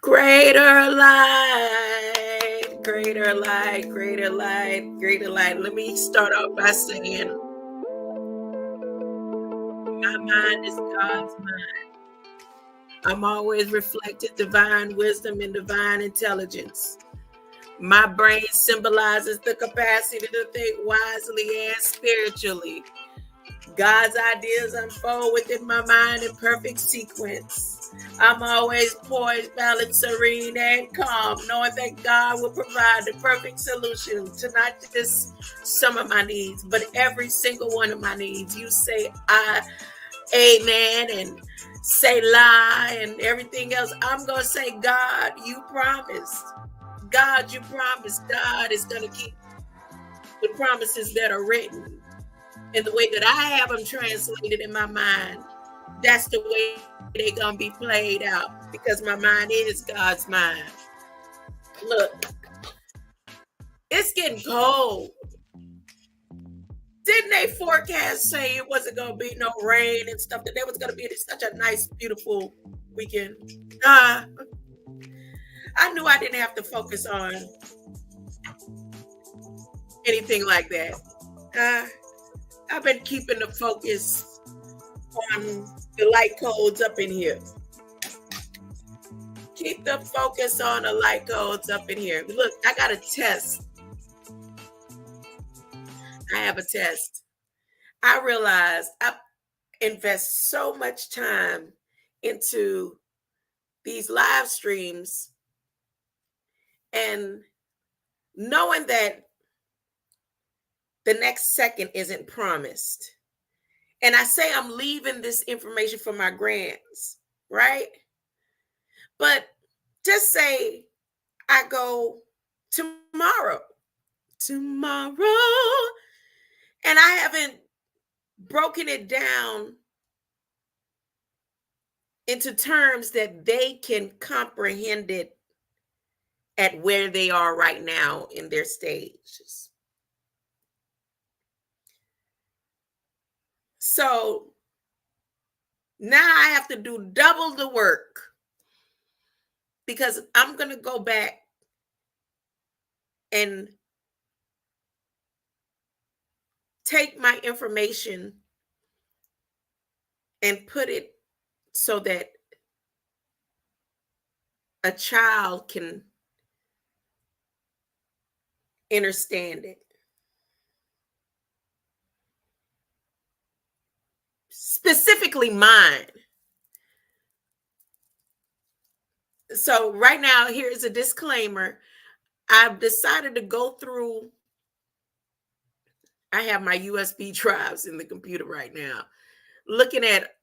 Greater light, greater light, greater light, greater light. Let me start off by saying, my mind is God's mind. I'm always reflecting divine wisdom and divine intelligence. My brain symbolizes the capacity to think wisely and spiritually. God's ideas unfold within my mind in perfect sequence. I'm always poised, balanced, serene, and calm, knowing that God will provide the perfect solution to not just some of my needs, but every single one of my needs. You say amen, and say lie, and everything else. I'm going to say, God, you promised. God, you promised. God is going to keep the promises that are written. And the way that I have them translated in my mind, that's the way they're going to be played out, because my mind is God's mind. Look, it's getting cold. Didn't they forecast say it wasn't going to be no rain and stuff, that there was going to be such a nice, beautiful weekend? I knew I didn't have to focus on anything like that. I've been keeping the focus on the light codes up in here. Keep the focus on the light codes up in here. Look, I got a test. I have a test. I realize I invest so much time into these live streams, and knowing that the next second isn't promised. And I say I'm leaving this information for my grands, right? But just say I go tomorrow, and I haven't broken it down into terms that they can comprehend it at where they are right now in their stages. So now I have to do double the work, because I'm going to go back and take my information and put it so that a child can understand it. Specifically mine. So right now, here's a disclaimer. I've decided to go through, I have my USB drives in the computer right now, looking at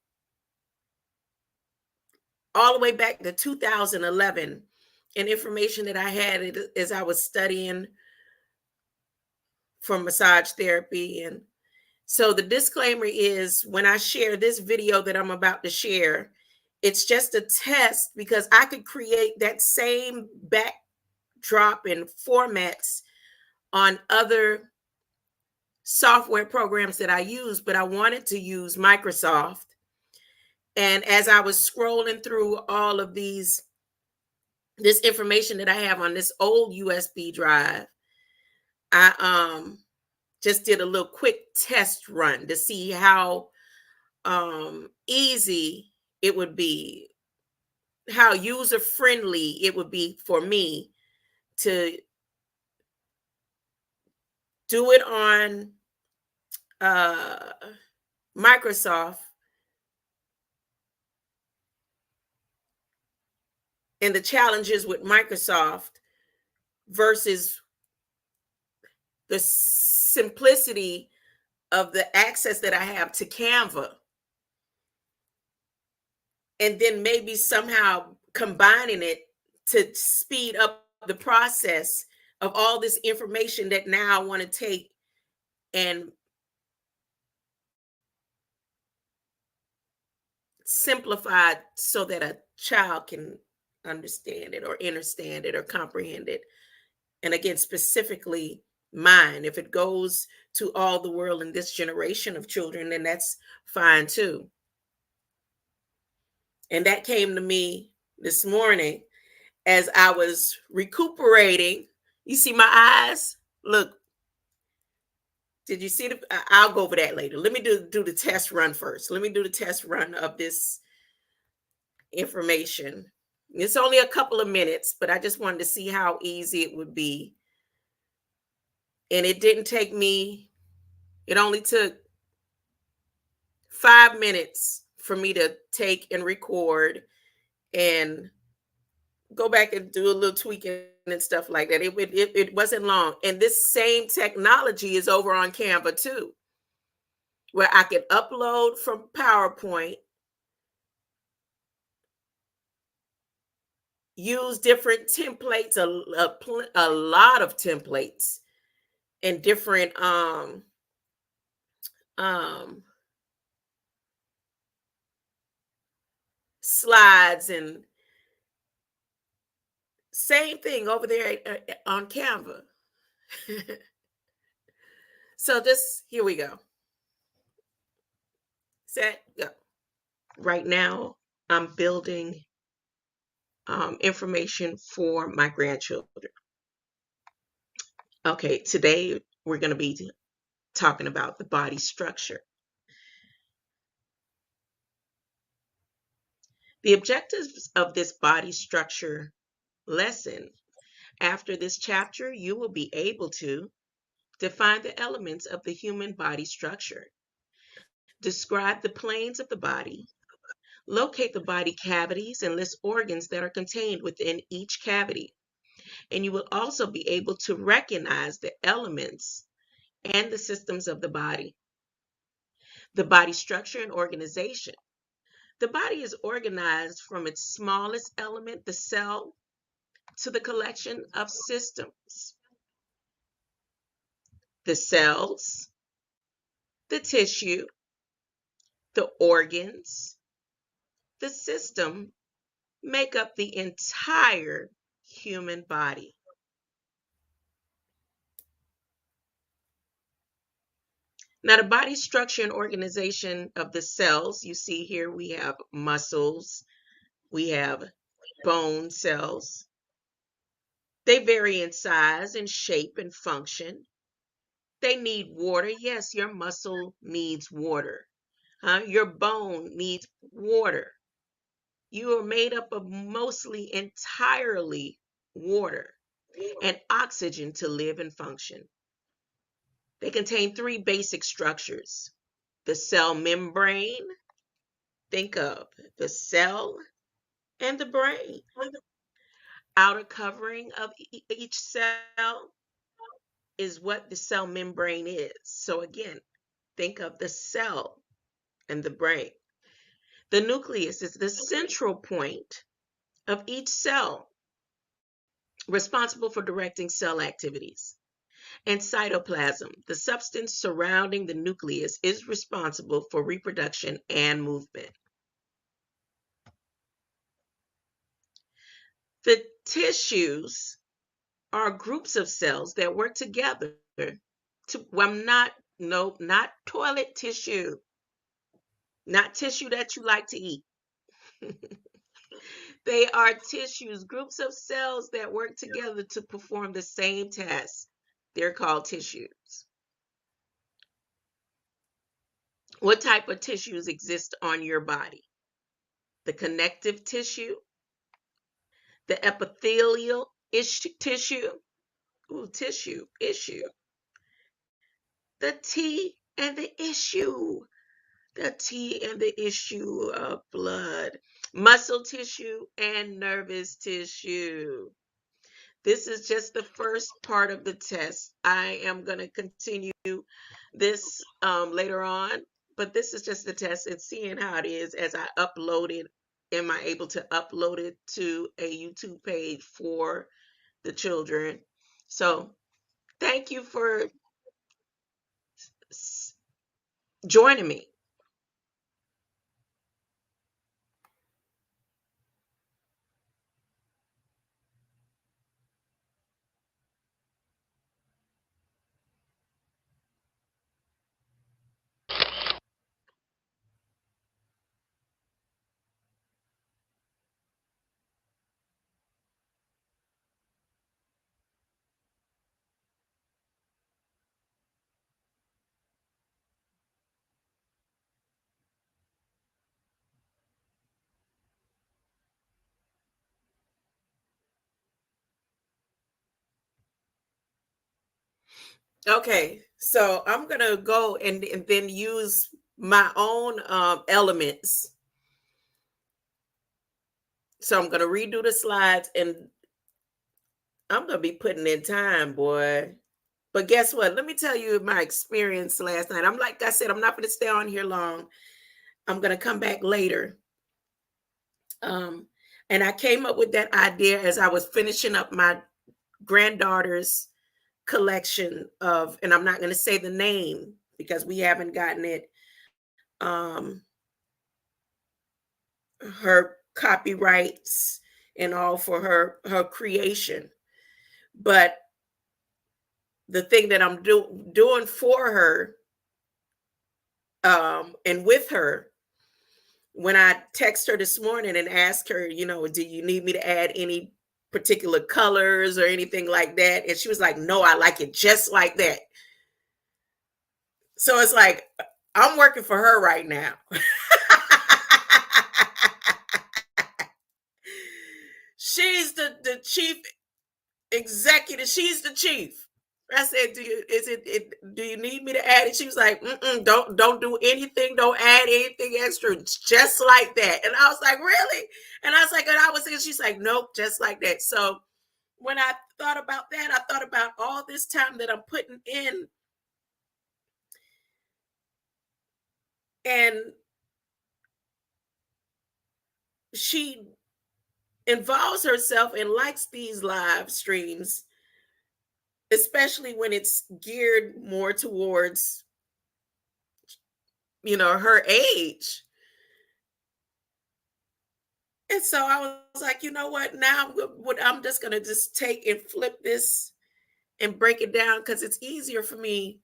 all the way back to 2011 and information that I had as I was studying for massage therapy. And so the disclaimer is, when I share this video that I'm about to share, it's just a test, because I could create that same backdrop and formats on other software programs that I use, but I wanted to use Microsoft. And as I was scrolling through all of this information that I have on this old USB drive, I just did a little quick test run to see how easy it would be, how user-friendly it would be for me to do it on Microsoft, and the challenges with Microsoft versus the simplicity of the access that I have to Canva. And then maybe somehow combining it to speed up the process of all this information that now I want to take and simplify it so that a child can understand it or understand it or comprehend it. And again, specifically mine. If it goes to all the world in this generation of children, then that's fine too. And that came to me this morning. as I was recuperating. You see my eyes? Look, did you see the? I'll go over that later. Let me do the test run first. Let me do the test run of this information. It's only a couple of minutes, but I just wanted to see how easy it would be. And it didn't take me, it only took 5 minutes for me to take and record and go back and do a little tweaking and stuff like that. It wasn't long. And this same technology is over on Canva too, where I can upload from PowerPoint, use different templates, a lot of templates and different um slides, and same thing over there on Canva. So just here we go. Set, go. Right now, I'm building information for my grandchildren. Okay, today we're going to be talking about the body structure. The objectives of this body structure lesson, after this chapter, you will be able to define the elements of the human body structure, describe the planes of the body, locate the body cavities, and list organs that are contained within each cavity. And you will also be able to recognize the elements and the systems of the body. The body structure and organization. The body is organized from its smallest element, the cell, to the collection of systems. The cells, the tissue, the organs, the system make up the entire human body. Now, the body structure and organization of the cells, you see here we have muscles, we have bone cells. They vary in size and shape and function. They need water. Yes, your muscle needs water. Your bone needs water. You are made up of mostly entirely water and oxygen to live and function. They contain three basic structures: the cell membrane, think of the cell, and the brain. Outer covering of each cell is what the cell membrane is. So again, think of the cell and the brain. The nucleus is the central point of each cell, responsible for directing cell activities. And cytoplasm, the substance surrounding the nucleus, is responsible for reproduction and movement. The tissues are groups of cells that work together to, well, not toilet tissue, not tissue that you like to eat. They are tissues, groups of cells that work together to perform the same task. They're called tissues. What type of tissues exist on your body? The connective tissue, the epithelial tissue, issue, the T and the issue, of blood, muscle tissue, and nervous tissue. This is just the first part of the test. I am going to continue this later on, but this is just the test and seeing how it is as I upload it. Am I able to upload it to a YouTube page for the children? So thank you for joining me. Okay, so I'm gonna go and then use my own elements. So I'm gonna redo the slides, and I'm gonna be putting in time, boy. But guess what? Let me tell you my experience last night. I'm like I said, I'm not gonna stay on here long. I'm gonna come back later. Um, and I came up with that idea as I was finishing up my granddaughter's collection of, and I'm not going to say the name because we haven't gotten it, um, her copyrights and all for her creation. But the thing that I'm doing for her, and with her, when I text her this morning and ask her, do you need me to add any particular colors or anything like that? And she was like, no, I like it just like that. So it's like, I'm working for her right now. She's the chief executive. She's the chief. I said, do you need me to add it? She was like, don't do anything. Don't add anything extra. It's just like that. And I was like, really? And I was like, and I was saying, she's like, nope, just like that. So when I thought about that, I thought about all this time that I'm putting in, and she involves herself and likes these live streams, especially when it's geared more towards, her age. And so I was like, you know what? Now I'm just going to just take and flip this and break it down because it's easier for me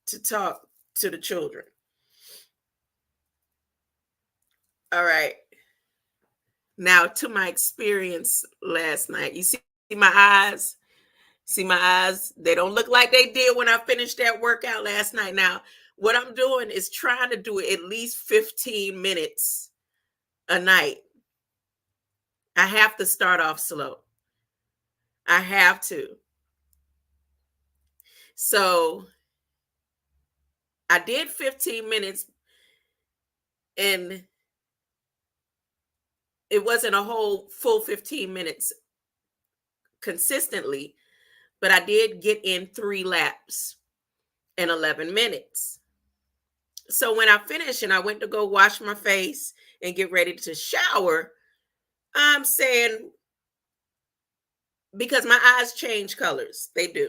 to talk to the children. All right. Now to my experience last night. You see my eyes? See my eyes? They don't look like they did when I finished that workout last night. Now, what I'm doing is trying to do at least 15 minutes a night. I have to start off slow. I have to. So I did 15 minutes, and it wasn't a whole full 15 minutes consistently, but I did get in 3 laps in 11 minutes. So when I finished and I went to go wash my face and get ready to shower, I'm saying, because my eyes change colors. They do.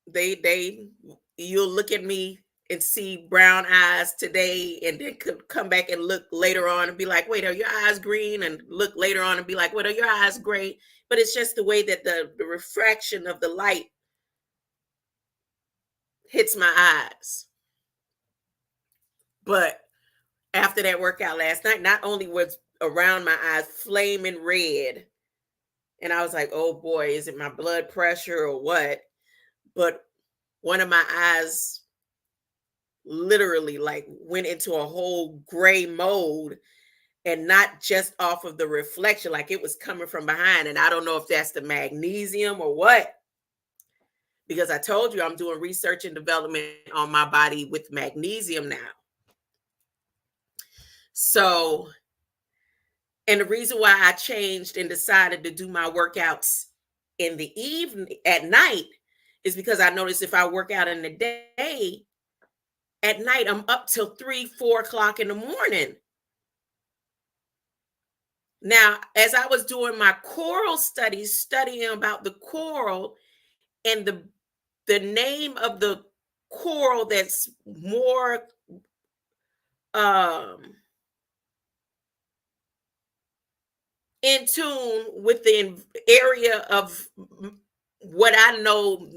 They you'll look at me and see brown eyes today, and then could come back and look later on and be like, wait, are your eyes green? And look later on and be like, wait, are your eyes gray? But it's just the way that the refraction of the light hits my eyes. But after that workout last night, not only was around my eyes flaming red, and I was like, oh boy, is it my blood pressure or what? But one of my eyes literally like went into a whole gray mode, and not just off of the reflection, like it was coming from behind. And I don't know if that's the magnesium or what, because I told you I'm doing research and development on my body with magnesium now. So, and the reason why I changed and decided to do my workouts in the evening at night is because I noticed if I work out in the day, at night I'm up till 3-4 o'clock in the morning. Now, as I was doing my choral studies, studying about the choral and the name of the choral that's more um in tune with the area of what I know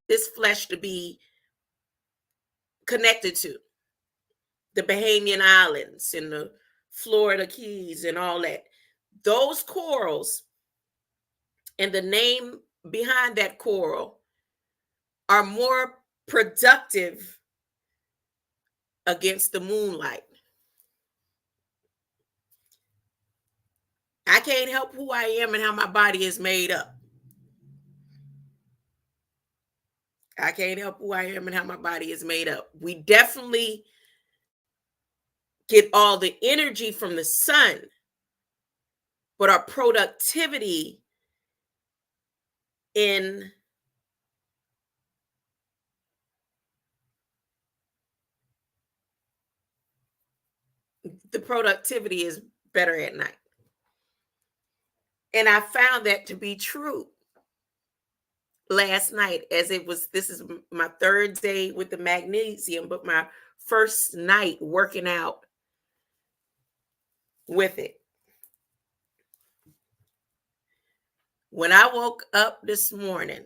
this flesh to be connected to, the Bahamian Islands and the Florida Keys and all that. Those corals and the name behind that coral are more productive against the moonlight. I can't help who I am and how my body is made up. I can't help who I am and how my body is made up. We definitely get all the energy from the sun, but our productivity in the productivity is better at night. And I found that to be true last night, as this is my third day with the magnesium, but my first night working out with it. When I woke up this morning,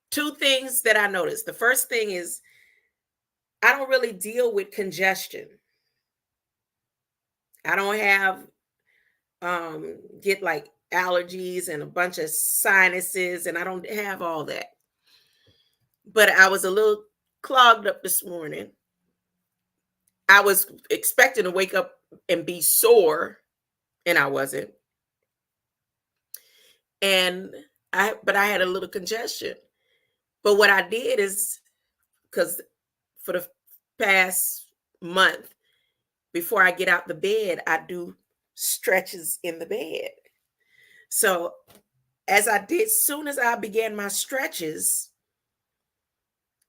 two things that I noticed. The first thing is I don't really deal with congestion. I don't have get like allergies and a bunch of sinuses, and I don't have all that. But I was a little clogged up this morning. I was expecting to wake up and be sore, and I wasn't. But I had a little congestion. But what I did is, because for the past month, before I get out the bed, I do stretches in the bed. So soon as I began my stretches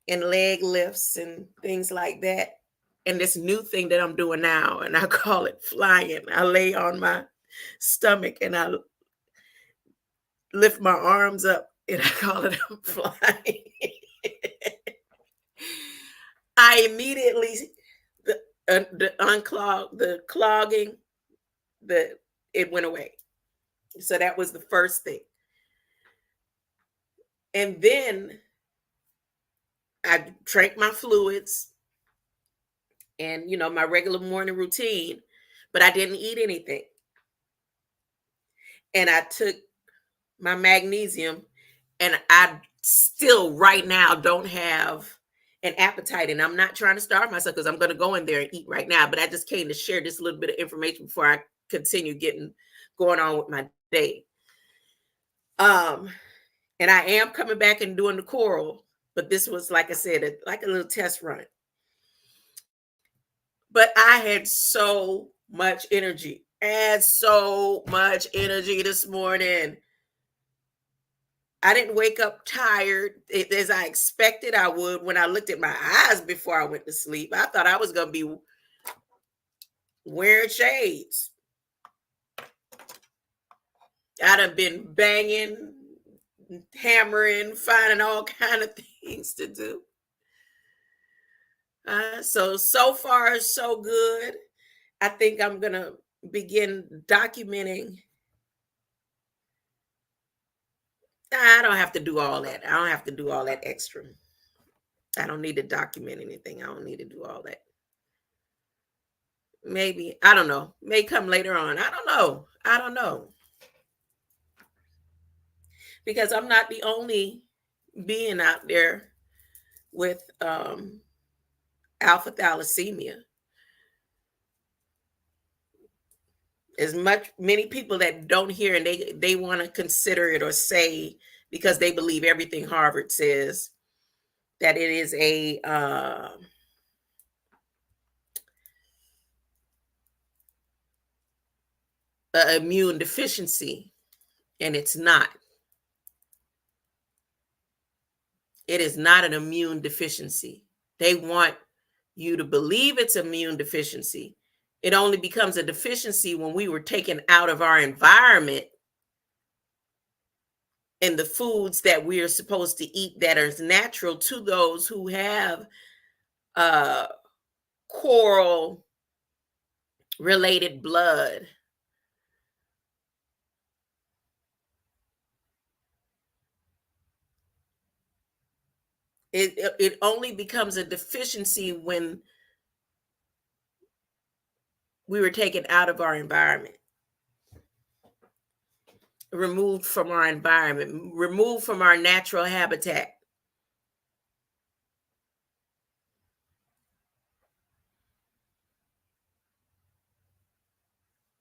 and leg lifts and things like that, and this new thing that I'm doing now, and I call it flying. I lay on my stomach and I lift my arms up, and I call it flying. I immediately clogging, it went away. So that was the first thing. And then I drank my fluids and, my regular morning routine, but I didn't eat anything. And I took my magnesium, and I still right now don't have an appetite, and I'm not trying to starve myself because I'm going to go in there and eat right now, but I just came to share this little bit of information before I continue going on with my day. And I am coming back and doing the choral, but this was, like I said, like a little test run. But I had so much energy this morning. I didn't wake up tired as I expected I would when I looked at my eyes before I went to sleep. I thought I was going to be wearing shades. I'd have been banging, hammering, finding all kind of things to do. So far, so good. I think I'm going to begin documenting. I don't have to do all that. I don't have to do all that extra. I don't need to document anything. I don't need to do all that. Maybe, I don't know. May come later on. I don't know. Because I'm not the only being out there with alpha thalassemia. Many people that don't hear, and they want to consider it or say, because they believe everything Harvard says, that it is a immune deficiency, and it's not. It is not an immune deficiency. They want you to believe it's immune deficiency. It only becomes a deficiency when we were taken out of our environment and the foods that we are supposed to eat that are natural to those who have coral related blood. It only becomes a deficiency when we were taken out of our environment, removed from our environment, removed from our natural habitat.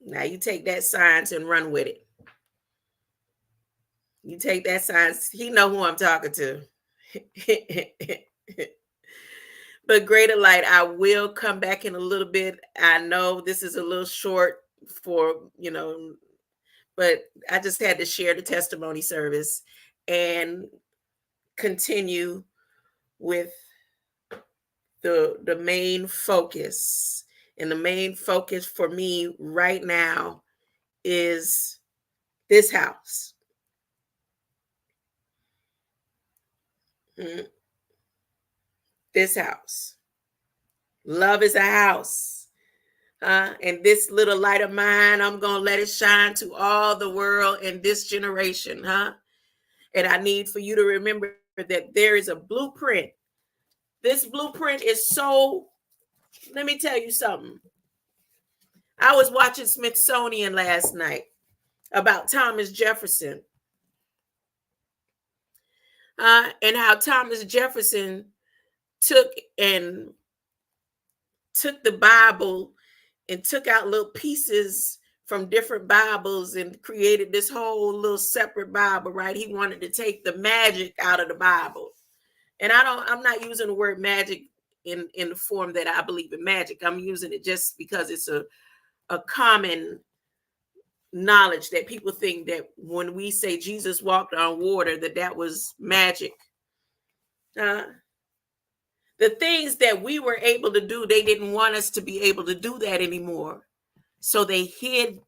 Now you take that science and run with it. You take that science. He know who I'm talking to. But Greater Light, I will come back in a little bit. I know this is a little short for, but I just had to share the testimony service and continue with the main focus. And the main focus for me right now is this house. This house. Love is a house. And this little light of mine, I'm going to let it shine to all the world in this generation. And I need for you to remember that there is a blueprint. This blueprint is so, let me tell you something. I was watching Smithsonian last night about Thomas Jefferson. And how Thomas Jefferson took the Bible and took out little pieces from different Bibles and created this whole little separate Bible, right? He wanted to take the magic out of the Bible. And I'm not using the word magic in the form that I believe in magic. I'm using it just because it's a common knowledge that people think that when we say Jesus walked on water, that was magic. The things that we were able to do, they didn't want us to be able to do that anymore. So they hid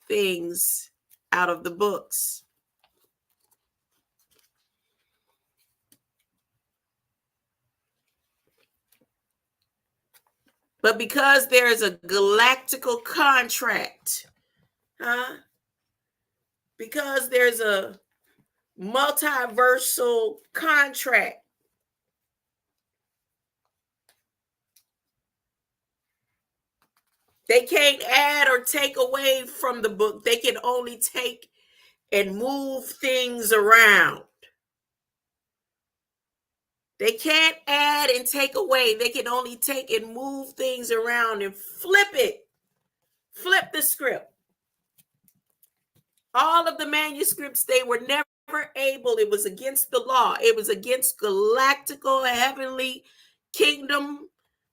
things out of the books. But because there is a galactical contract, because there's a multiversal contract, they can't add or take away from the book. They can only take and move things around. They can't add and take away. They can only take and move things around and flip it. Flip the script. All of the manuscripts, they were never able. It was against the law. It was against galactical, heavenly kingdom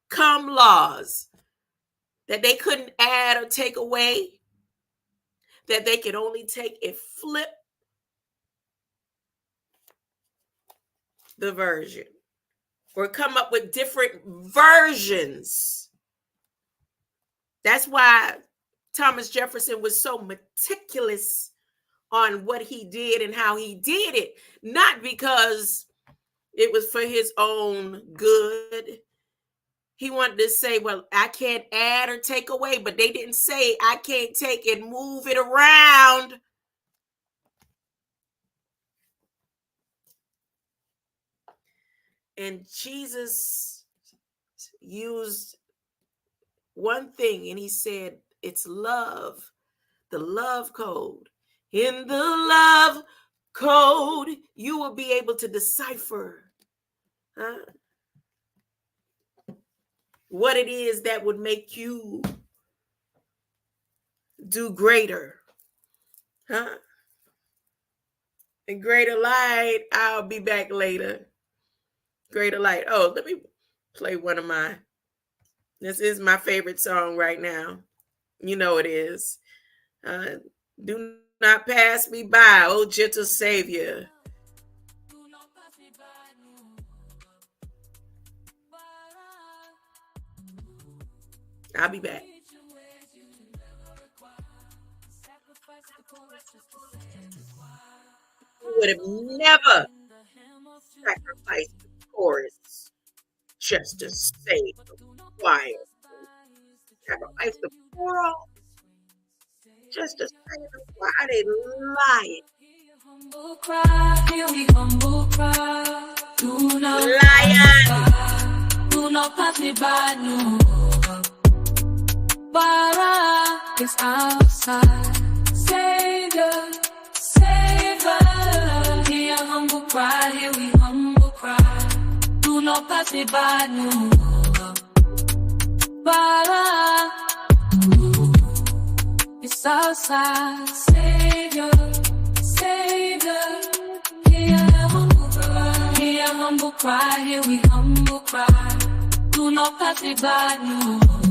come laws that they couldn't add or take away, that they could only take and flip the version or come up with different versions. That's why Thomas Jefferson was so meticulous on what he did and how he did it, not because it was for his own good. He wanted to say, well, I can't add or take away, but they didn't say I can't take and move it around. And Jesus used one thing, and he said, it's love, the love code. In the love code, you will be able to decipher what it is that would make you do greater. And Greater Light, I'll be back later. Greater Light. Oh, let me play one of mine. This is my favorite song right now. You know it is. Do not pass me by, oh gentle Savior. I'll be back. You would have never sacrificed the chorus just to save the choir. Sacrifice the choral just to save the choir. They lying. Lion. Do not pass me by, no. Bara is outside. Savior, Savior. Hear a humble cry, hear we humble cry. Do not pass me by, no. Bara is outside. Savior, Savior. Hear a humble humble cry, here we humble cry. Do not pass it by, no.